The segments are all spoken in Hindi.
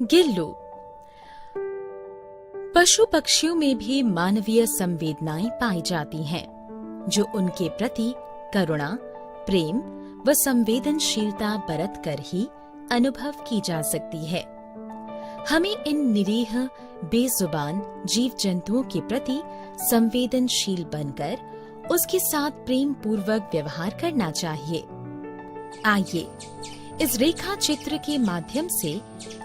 गिल्लू। पशु पक्षियों में भी मानवीय संवेदनाएं पाई जाती हैं, जो उनके प्रति करुणा, प्रेम व संवेदनशीलता बरत कर ही अनुभव की जा सकती है। हमें इन निरीह बेजुबान जीव जंतुओं के प्रति संवेदनशील बनकर उसके साथ प्रेम पूर्वक व्यवहार करना चाहिए। आइए इस रेखा चित्र के माध्यम से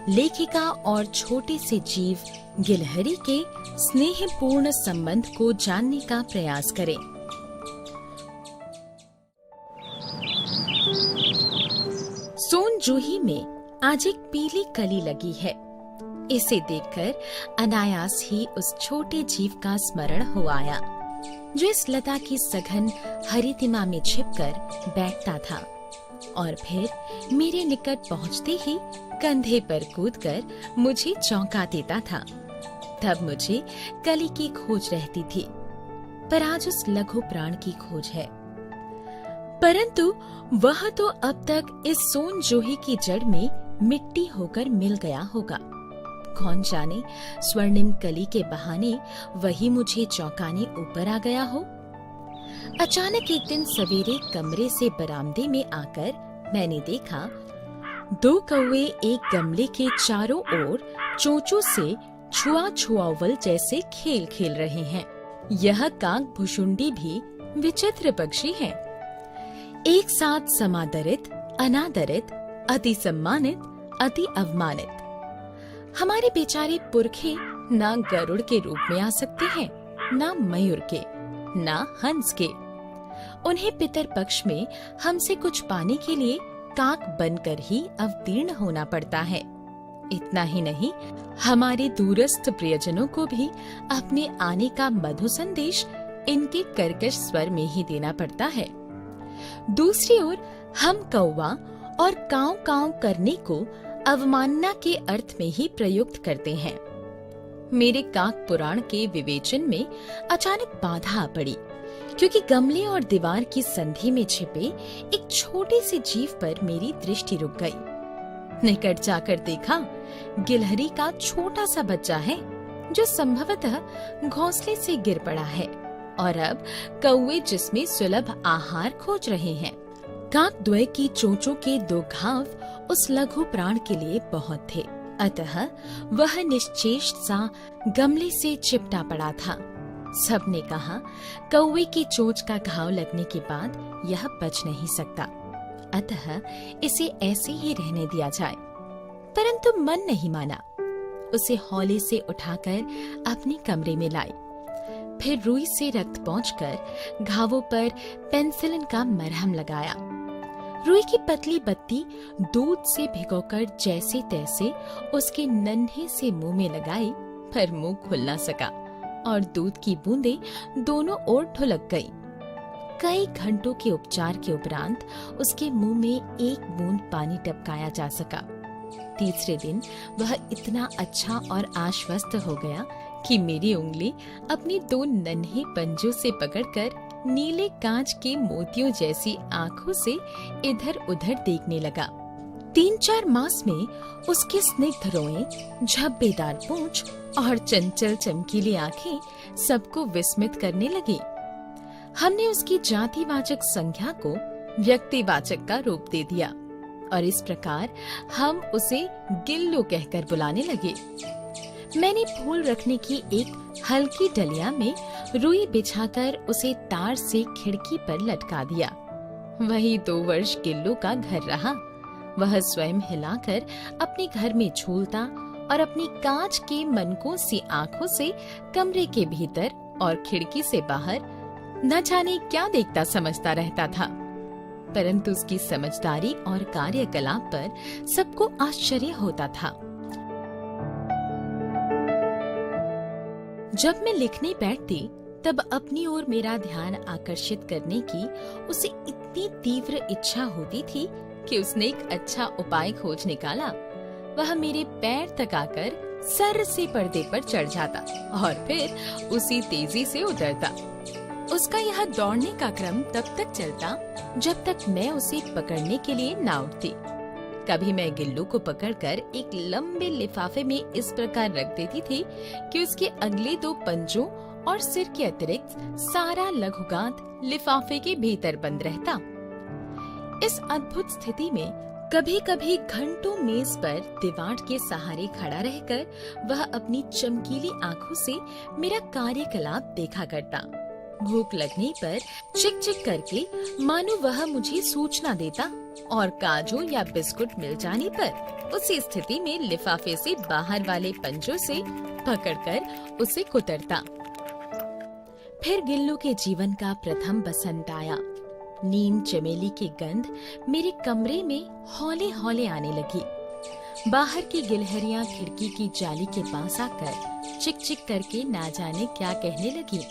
लेखिका और छोटे से जीव गिलहरी के स्नेहपूर्ण संबंध को जानने का प्रयास करें। सोनजूही में आज एक पीली कली लगी है। इसे देखकर अनायास ही उस छोटे जीव का स्मरण हो आया, जो इस लता की सघन हरितिमा में छिपकर बैठता था और फिर मेरे निकट पहुंचते ही कंधे पर कूदकर मुझे चौंका देता था। तब मुझे कली की खोज रहती थी, पर आज उस लघु प्राण की खोज है। परंतु वह तो अब तक इस सोनजूही की जड़ में मिट्टी होकर मिल गया होगा। कौन जाने स्वर्णिम कली के बहाने वही मुझे चौंकाने ऊपर आ गया हो। अचानक एक दिन सवेरे कमरे से बरामदे में आकर मैंने देखा, दो कौवे एक गमले के चारों ओर चोंचों से छुआ छुआवल जैसे खेल खेल रहे हैं। यह काक भुशुंडी भी विचित्र पक्षी है। एक साथ समादरित, अनादरित, अति सम्मानित, अति अवमानित। हमारे बेचारे पुरखे ना गरुड़ के रूप में आ सकते हैं, ना मयूर के, ना हंस के। उन्हें पितर पक्ष में हमसे कुछ पाने के लिए काक बनकर ही अवतीर्ण होना पड़ता है। इतना ही नहीं, हमारे दूरस्थ प्रियजनों को भी अपने आने का मधु संदेश इनके कर्कश स्वर में ही देना पड़ता है। दूसरी ओर हम कौवा और काव काव करने को अवमानना के अर्थ में ही प्रयुक्त करते हैं। मेरे काक पुराण के विवेचन में अचानक बाधा आ पड़ी, क्योंकि गमले और दीवार की संधि में छिपे एक छोटे से जीव पर मेरी दृष्टि रुक गई। निकट जाकर देखा, गिलहरी का छोटा सा बच्चा है, जो संभवतः घोंसले से गिर पड़ा है और अब कौवे जिसमें सुलभ आहार खोज रहे हैं। काक द्वय की चोंचों के दो घाव उस लघु प्राण के लिए बहुत थे, अतः वह निश्चेष सा गमले से चिपटा पड़ा था। सबने कहा, कौवे की चोंच का घाव लगने के बाद यह बच नहीं सकता, अतः इसे ऐसे ही रहने दिया जाए। परंतु मन नहीं माना। उसे हौले से उठाकर अपने कमरे में लाई। फिर रुई से रक्त पोंछकर घावों पर पेनिसिलिन का मरहम लगाया। रुई की पतली बत्ती दूध से भिगोकर जैसे तैसे उसके नन्हे से मुंह में लगाई, पर मुंह खुल न सका और दूध की बूंदें दोनों ओर ढुलक गई। कई घंटों के उपचार के उपरांत उसके मुंह में एक बूंद पानी टपकाया जा सका। तीसरे दिन वह इतना अच्छा और आश्वस्त हो गया कि मेरी उंगली अपनी दो नन्हे पंजों से पकड़कर नीले कांच के मोतियों जैसी आंखों से इधर उधर देखने लगा। 3-4 मास में उसके स्निग्ध रोएं, झब्बेदार पूंछ और चंचल चमकीली आंखें सबको विस्मित करने लगी। हमने उसकी जातिवाचक संज्ञा को व्यक्तिवाचक का रूप दे दिया और इस प्रकार हम उसे गिल्लू कहकर बुलाने लगे। मैंने फूल रखने की एक हल्की डलिया में रुई बिछाकर उसे तार से खिड़की पर लटका दिया। वही 2 वर्ष गिल्लू का घर रहा। वह स्वयं हिलाकर अपने घर में झूलता और अपनी कांच के मनकों सी आंखों से कमरे के भीतर और खिड़की से बाहर न जाने क्या देखता समझता रहता था। परंतु उसकी समझदारी और कार्यकलाप पर सबको आश्चर्य होता था। जब मैं लिखने बैठती, तब अपनी ओर मेरा ध्यान आकर्षित करने की उसे इतनी तीव्र इच्छा होती थी कि उसने एक अच्छा उपाय खोज निकाला। वह मेरे पैर तक आकर सर से पर्दे पर चढ़ जाता और फिर उसी तेजी से उतरता। उसका यह दौड़ने का क्रम तब तक चलता जब तक मैं उसे पकड़ने के लिए ना उठती। कभी मैं गिल्लू को पकड़कर एक लंबे लिफाफे में इस प्रकार रख देती थी कि उसके अगले 2 पंजों और सिर के अतिरिक्त सारा लघुगांठ लिफाफे के भीतर बंद रहता। इस अद्भुत स्थिति में कभी कभी घंटों मेज पर दीवार के सहारे खड़ा रहकर वह अपनी चमकीली आंखों से मेरा कार्यकलाप देखा करता। भूख लगने पर चिक चिक करके मानो वह मुझे सूचना देता और काजू या बिस्कुट मिल जाने पर उसी स्थिति में लिफाफे से बाहर वाले पंजों से पकड़कर उसे कुतरता। फिर गिल्लू के जीवन का प्रथम बसंत आया। नीम चमेली की गंध मेरे कमरे में हौले हौले आने लगी। बाहर की गिलहरियां खिड़की की जाली के पास आकर चिक चिक करके ना जाने क्या कहने लगी।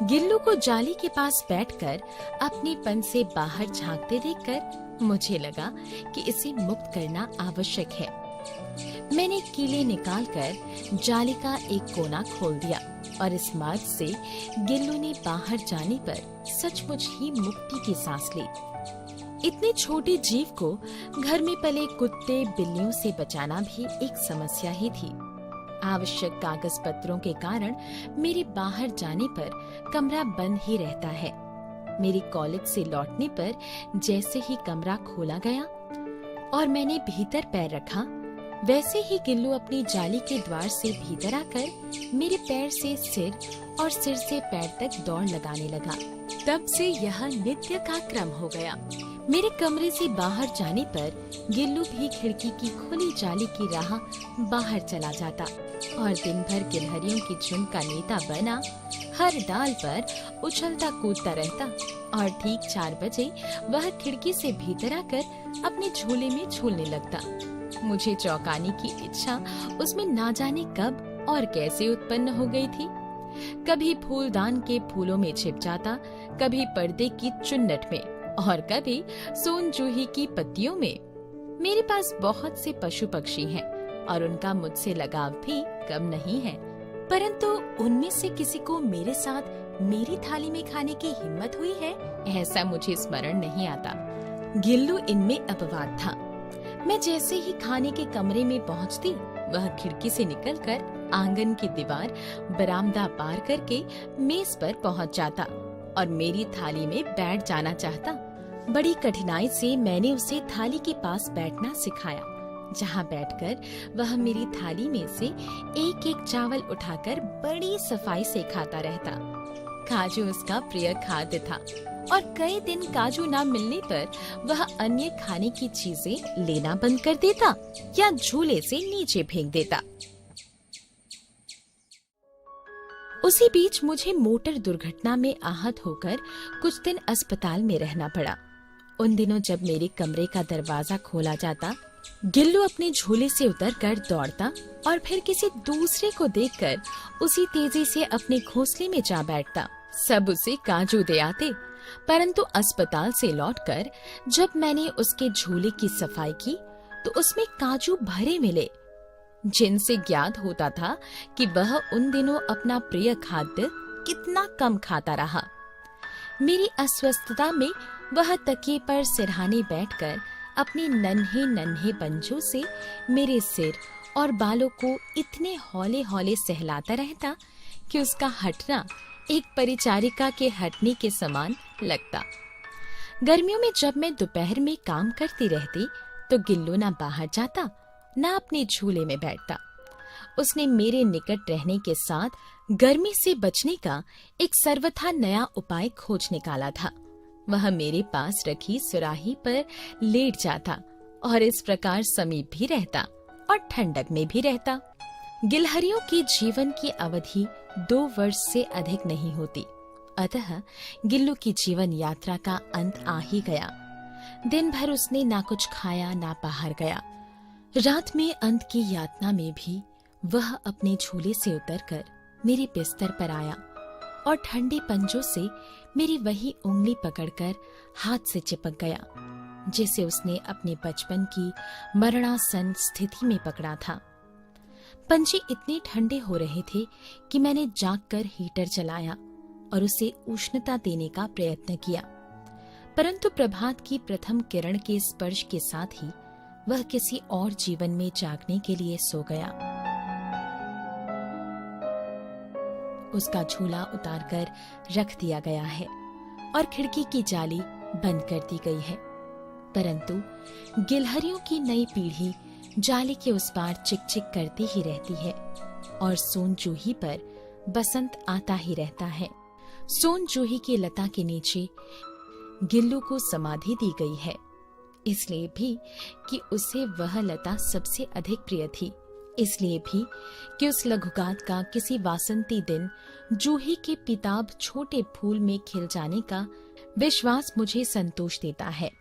गिल्लू को जाली के पास बैठकर अपने पन से बाहर झांकते देखकर मुझे लगा कि इसे मुक्त करना आवश्यक है। मैंने कीले निकालकर जाली का एक कोना खोल दिया और इस मार्ग से गिल्लू ने बाहर जाने पर सचमुच ही मुक्ति की सांस ली। इतने छोटे जीव को घर में पले कुत्ते बिल्लियों से बचाना भी एक समस्या ही थी। आवश्यक कागज पत्रों के कारण मेरे बाहर जाने पर कमरा बंद ही रहता है। मेरी कॉलेज से लौटने पर जैसे ही कमरा खोला गया और मैंने भीतर पैर रखा, वैसे ही गिल्लू अपनी जाली के द्वार से भीतर आकर मेरे पैर से सिर और सिर से पैर तक दौड़ लगाने लगा। तब से यह नित्य का क्रम हो गया। मेरे कमरे से बाहर जाने पर गिल्लू भी खिड़की की खुली जाली की राह बाहर चला जाता और दिन भर गिलहरियों की झुंड का नेता बना हर डाल पर उछलता कूदता रहता और ठीक 4 बजे वह खिड़की से भीतर आकर अपने झूले में झूलने लगता। मुझे चौंकाने की इच्छा उसमें ना जाने कब और कैसे उत्पन्न हो गई थी। कभी फूलदान के फूलों में छिप जाता, कभी पर्दे की चुन्नट में और कभी सोन जूही की पत्तियों में। मेरे पास बहुत से पशु पक्षी हैं और उनका मुझसे लगाव भी कम नहीं है, परंतु उनमें से किसी को मेरे साथ मेरी थाली में खाने की हिम्मत हुई है, ऐसा मुझे स्मरण नहीं आता। गिल्लू इनमें अपवाद था। मैं जैसे ही खाने के कमरे में पहुंचती, वह खिड़की से निकलकर आंगन की दीवार बरामदा पार करके मेज पर पहुंच जाता और मेरी थाली में बैठ जाना चाहता। बड़ी कठिनाई से मैंने उसे थाली के पास बैठना सिखाया, जहां बैठकर वह मेरी थाली में से एक एक चावल उठाकर बड़ी सफाई से खाता रहता। काजू उसका प्रिय खाद्य था और कई दिन काजू ना मिलने पर वह अन्य खाने की चीजें लेना बंद कर देता या झूले से नीचे फेंक देता। उसी बीच मुझे मोटर दुर्घटना में आहत होकर कुछ दिन अस्पताल में रहना पड़ा। उन दिनों जब मेरे कमरे का दरवाजा खोला जाता, गिल्लू अपने झूले से उतरकर दौड़ता और फिर किसी दूसरे को देखकर उसी तेजी से अपने घोंसले में जा बैठता। सब उसे काजू दे आते, परंतु अस्पताल से लौटकर जब मैंने उसके झूले की सफाई की तो उसमें काजू भरे मिले, जिनसे ज्ञात होता था कि वह उन दिनों अपना प्रिय खाद्य कितना कम खाता रहा। मेरी अस्वस्थता में वह तकिए पर सिरहाने बैठकर अपने नन्हे नन्हे पंजों से मेरे सिर और बालों को इतने हौले हौले सहलाता रहता कि उसका हटना एक परिचारिका के हटने के समान लगता। गर्मियों में जब मैं दोपहर में काम करती रहती तो गिल्लू ना बाहर जाता ना अपने झूले में बैठता। उसने मेरे निकट रहने के साथ गर्मी से बचने का एक सर्वथा नया उपाय खोज निकाला था। वह मेरे पास रखी सुराही पर लेट जाता और इस प्रकार समीप भी रहता और ठंडक में भी रहता। गिलहरियों की जीवन की अवधि 2 वर्ष से अधिक नहीं होती, अतः गिल्लू की जीवन यात्रा का अंत आ ही गया। दिन भर उसने ना कुछ खाया ना बाहर गया। रात में अंत की यातना में भी वह अपने झूले से उतरकर मेरे बिस्तर पर आया और ठंडे पंजों से मेरी वही उंगली पकड़कर हाथ से चिपक गया, जिसे उसने अपने बचपन की मरणासन स्थिति में पकड़ा था। पंजे इतने ठंडे हो रहे थे कि मैंने जागकर हीटर चलाया और उसे उष्णता देने का प्रयत्न किया, परंतु प्रभात की प्रथम किरण के स्पर्श के साथ ही वह किसी और जीवन में जागने के लिए सो गया। उसका झूला उतारकर रख दिया गया है और खिड़की की जाली बंद कर दी गई है, परंतु गिलहरियों की नई पीढ़ी जाली के उस पार चिक चिक करती ही रहती है और सोन जूही पर बसंत आता ही रहता है। सोन जूही की लता के नीचे गिल्लू को समाधि दी गई है, इसलिए भी कि उसे वह लता सबसे अधिक प्रिय थी, इसलिए भी कि उस लघुगात का किसी वासंती दिन जूही के पिताब छोटे फूल में खिल जाने का विश्वास मुझे संतोष देता है।